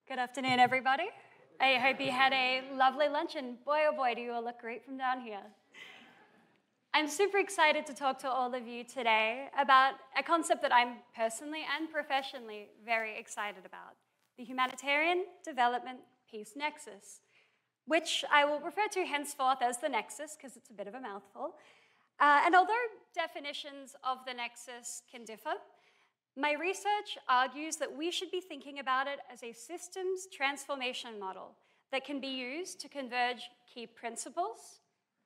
Good afternoon, everybody. I hope you had a lovely lunch, and boy, oh boy, do you all look great from down here. I'm super excited to talk to all of you today about a concept that I'm personally and professionally very excited about, the Humanitarian Development Peace Nexus, which I will refer to henceforth as the Nexus because it's a bit of a mouthful. And although definitions of the Nexus can differ, my research argues that we should be thinking about it as a systems transformation model that can be used to converge key principles,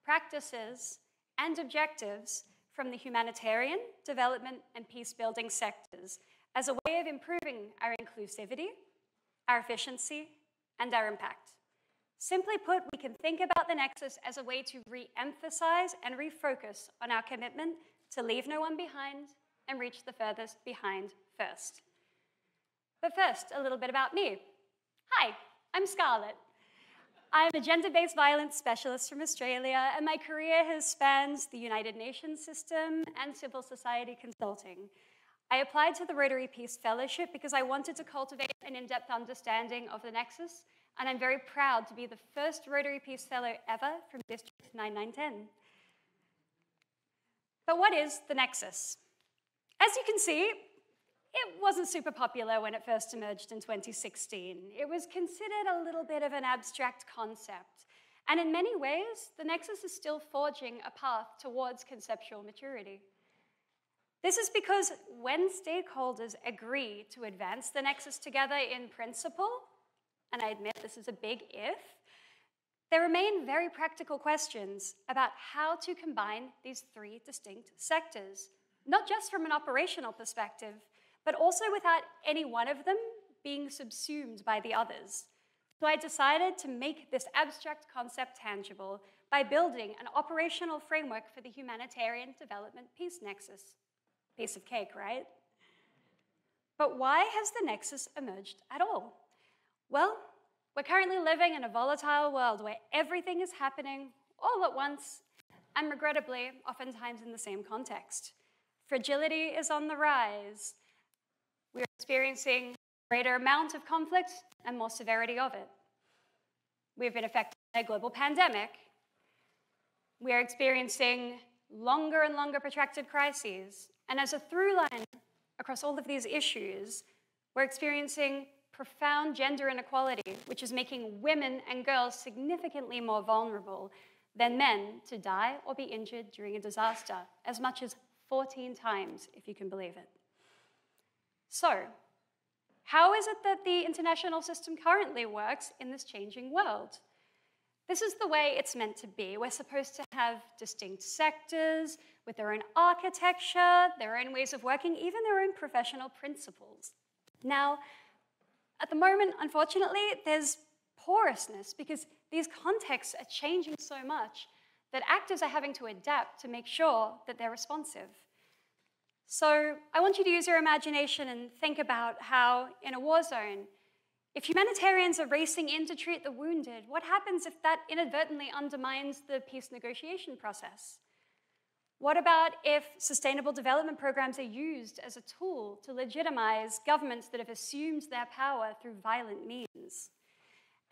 practices, and objectives from the humanitarian, development, and peace-building sectors as a way of improving our inclusivity, our efficiency, and our impact. Simply put, we can think about the Nexus as a way to re-emphasize and refocus on our commitment to leave no one behind and reach the furthest behind first. But first, a little bit about me. Hi, I'm Scarlett. I'm a gender-based violence specialist from Australia, and my career has spanned the United Nations system and civil society consulting. I applied to the Rotary Peace Fellowship because I wanted to cultivate an in-depth understanding of the Nexus, and I'm very proud to be the first Rotary Peace Fellow ever from District 9910. But what is the Nexus? As you can see, it wasn't super popular when it first emerged in 2016. It was considered a little bit of an abstract concept. And in many ways, the Nexus is still forging a path towards conceptual maturity. This is because when stakeholders agree to advance the Nexus together in principle, and I admit this is a big if, there remain very practical questions about how to combine these three distinct sectors, not just from an operational perspective, but also without any one of them being subsumed by the others. So I decided to make this abstract concept tangible by building an operational framework for the Humanitarian Development Peace Nexus. Piece of cake, right? But why has the Nexus emerged at all? Well, we're currently living in a volatile world where everything is happening all at once, and regrettably, oftentimes in the same context. Fragility is on the rise. We're experiencing a greater amount of conflict and more severity of it. We've been affected by a global pandemic. We're experiencing longer and longer protracted crises. And as a through line across all of these issues, we're experiencing profound gender inequality, which is making women and girls significantly more vulnerable than men to die or be injured during a disaster, as much as 14 times, if you can believe it. So, how is it that the international system currently works in this changing world? This is the way it's meant to be. We're supposed to have distinct sectors with their own architecture, their own ways of working, even their own professional principles. Now, at the moment, unfortunately, there's porousness because these contexts are changing so much that actors are having to adapt to make sure that they're responsive. So I want you to use your imagination and think about how, in a war zone, if humanitarians are racing in to treat the wounded, what happens if that inadvertently undermines the peace negotiation process? What about if sustainable development programs are used as a tool to legitimize governments that have assumed their power through violent means?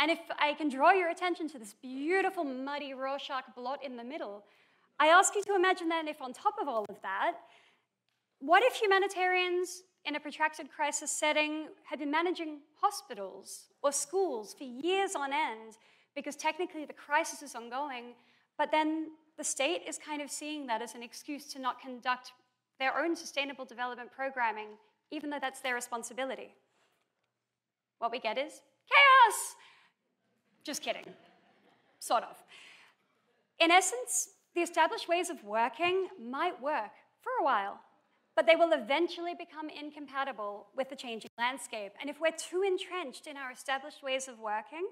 And if I can draw your attention to this beautiful, muddy Rorschach blot in the middle, I ask you to imagine then if on top of all of that, what if humanitarians in a protracted crisis setting had been managing hospitals or schools for years on end because technically the crisis is ongoing, but then the state is kind of seeing that as an excuse to not conduct their own sustainable development programming, even though that's their responsibility? What we get is chaos! Just kidding, sort of. In essence, the established ways of working might work for a while, but they will eventually become incompatible with the changing landscape. And if we're too entrenched in our established ways of working,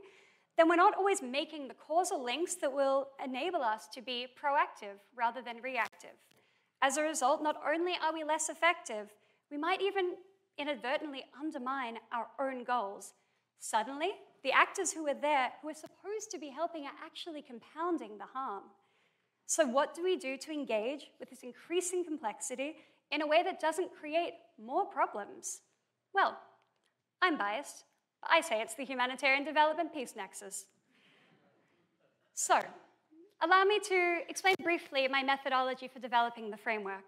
then we're not always making the causal links that will enable us to be proactive rather than reactive. As a result, not only are we less effective, we might even inadvertently undermine our own goals. Suddenly, the actors who are there, who are supposed to be helping, are actually compounding the harm. So what do we do to engage with this increasing complexity in a way that doesn't create more problems? Well, I'm biased. I say it's the Humanitarian Development Peace Nexus. So, allow me to explain briefly my methodology for developing the framework.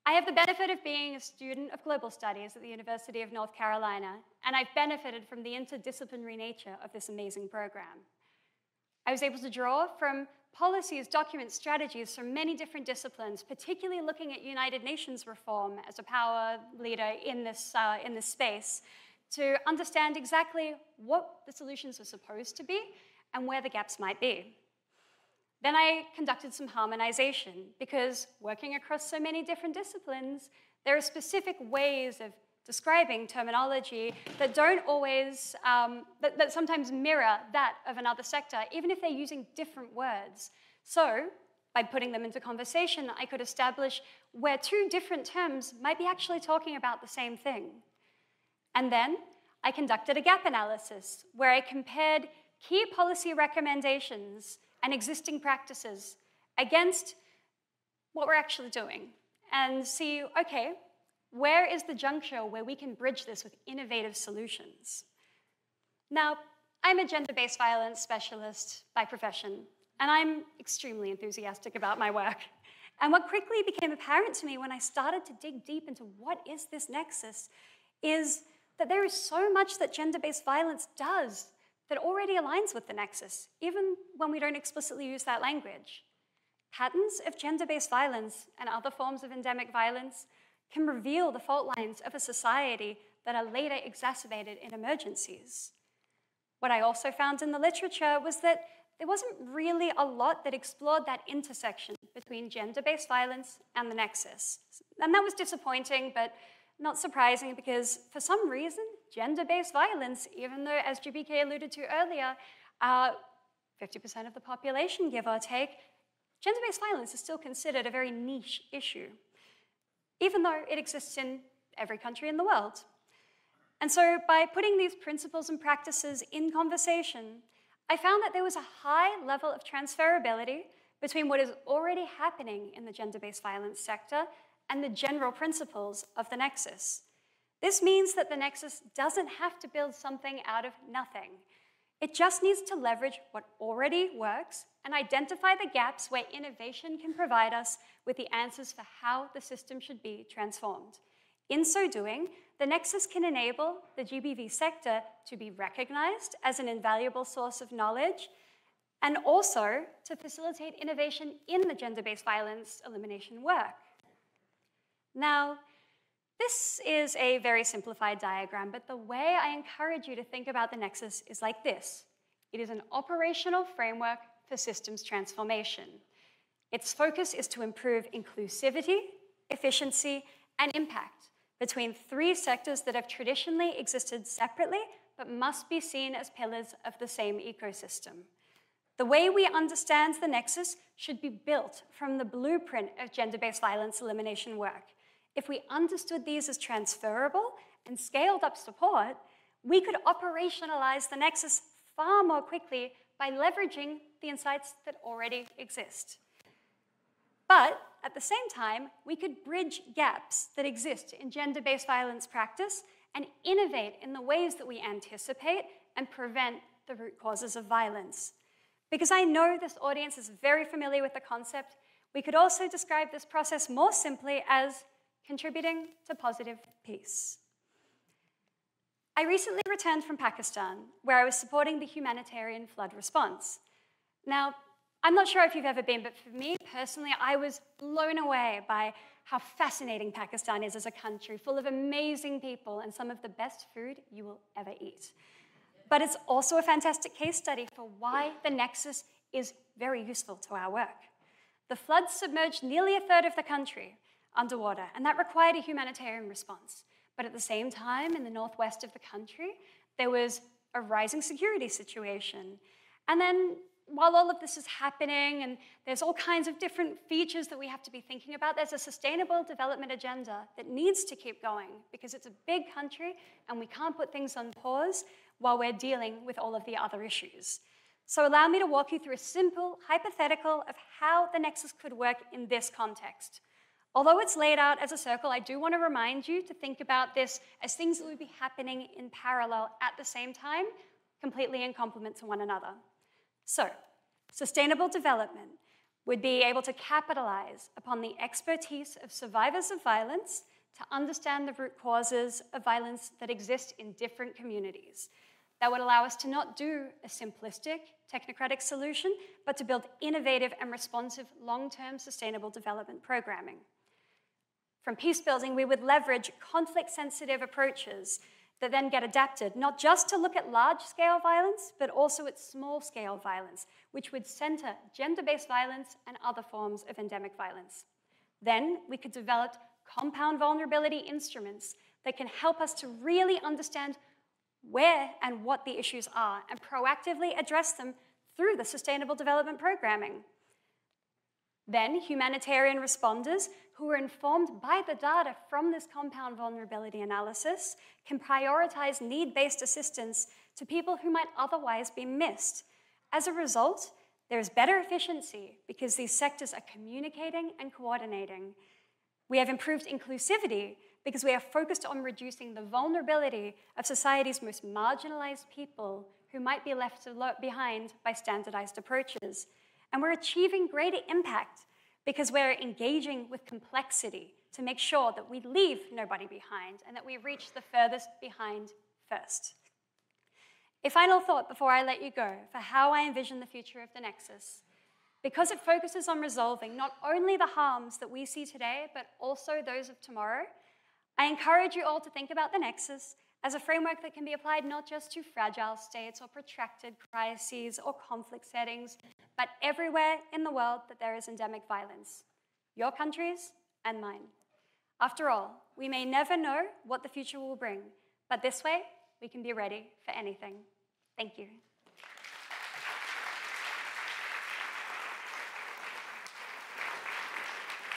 I have the benefit of being a student of global studies at the University of North Carolina, and I've benefited from the interdisciplinary nature of this amazing program. I was able to draw from policies, documents, strategies from many different disciplines, particularly looking at United Nations reform as a power leader in this space, to understand exactly what the solutions are supposed to be and where the gaps might be. Then I conducted some harmonization, because working across so many different disciplines, there are specific ways of describing terminology that don't always, that sometimes mirror that of another sector, even if they're using different words. So, by putting them into conversation, I could establish where two different terms might be actually talking about the same thing. And then I conducted a gap analysis, where I compared key policy recommendations and existing practices against what we're actually doing, and see, okay, where is the juncture where we can bridge this with innovative solutions? Now, I'm a gender-based violence specialist by profession, and I'm extremely enthusiastic about my work. And what quickly became apparent to me when I started to dig deep into what is this nexus is that there is so much that gender-based violence does that already aligns with the nexus, even when we don't explicitly use that language. Patterns of gender-based violence and other forms of endemic violence can reveal the fault lines of a society that are later exacerbated in emergencies. What I also found in the literature was that there wasn't really a lot that explored that intersection between gender-based violence and the nexus. And that was disappointing, but not surprising, because for some reason, gender-based violence, even though, as GBK alluded to earlier, 50% of the population, give or take, gender-based violence is still considered a very niche issue, even though it exists in every country in the world. And so by putting these principles and practices in conversation, I found that there was a high level of transferability between what is already happening in the gender-based violence sector and the general principles of the nexus. This means that the nexus doesn't have to build something out of nothing. It just needs to leverage what already works and identify the gaps where innovation can provide us with the answers for how the system should be transformed. In so doing, the nexus can enable the GBV sector to be recognized as an invaluable source of knowledge, and also to facilitate innovation in the gender-based violence elimination work. Now, this is a very simplified diagram, but the way I encourage you to think about the nexus is like this. It is an operational framework for systems transformation. Its focus is to improve inclusivity, efficiency, and impact between three sectors that have traditionally existed separately, but must be seen as pillars of the same ecosystem. The way we understand the nexus should be built from the blueprint of gender-based violence elimination work. If we understood these as transferable and scaled up support, we could operationalize the nexus far more quickly by leveraging the insights that already exist. But at the same time, we could bridge gaps that exist in gender-based violence practice and innovate in the ways that we anticipate and prevent the root causes of violence. Because I know this audience is very familiar with the concept, we could also describe this process more simply as contributing to positive peace. I recently returned from Pakistan, where I was supporting the humanitarian flood response. Now, I'm not sure if you've ever been, but for me personally, I was blown away by how fascinating Pakistan is as a country, full of amazing people and some of the best food you will ever eat. But it's also a fantastic case study for why the nexus is very useful to our work. The floods submerged nearly a third of the country underwater, and that required a humanitarian response. But at the same time, in the northwest of the country, there was a rising security situation. And then, while all of this is happening, and there's all kinds of different features that we have to be thinking about, there's a sustainable development agenda that needs to keep going, because it's a big country, and we can't put things on pause while we're dealing with all of the other issues. So allow me to walk you through a simple hypothetical of how the nexus could work in this context. Although it's laid out as a circle, I do want to remind you to think about this as things that would be happening in parallel at the same time, completely in complement to one another. So, sustainable development would be able to capitalize upon the expertise of survivors of violence to understand the root causes of violence that exist in different communities. That would allow us to not do a simplistic, technocratic solution, but to build innovative and responsive long-term sustainable development programming. From peace building, we would leverage conflict-sensitive approaches that then get adapted, not just to look at large-scale violence, but also at small-scale violence, which would center gender-based violence and other forms of endemic violence. Then we could develop compound vulnerability instruments that can help us to really understand where and what the issues are and proactively address them through the Sustainable Development Programming. Then humanitarian responders who are informed by the data from this compound vulnerability analysis can prioritize need-based assistance to people who might otherwise be missed. As a result, there's better efficiency because these sectors are communicating and coordinating. We have improved inclusivity because we are focused on reducing the vulnerability of society's most marginalized people who might be left behind by standardized approaches. And we're achieving greater impact because we're engaging with complexity to make sure that we leave nobody behind and that we reach the furthest behind first. A final thought before I let you go for how I envision the future of the Nexus. Because it focuses on resolving not only the harms that we see today, but also those of tomorrow, I encourage you all to think about the Nexus as a framework that can be applied not just to fragile states or protracted crises or conflict settings, but everywhere in the world that there is endemic violence, your countries and mine. After all, we may never know what the future will bring, but this way we can be ready for anything. Thank you.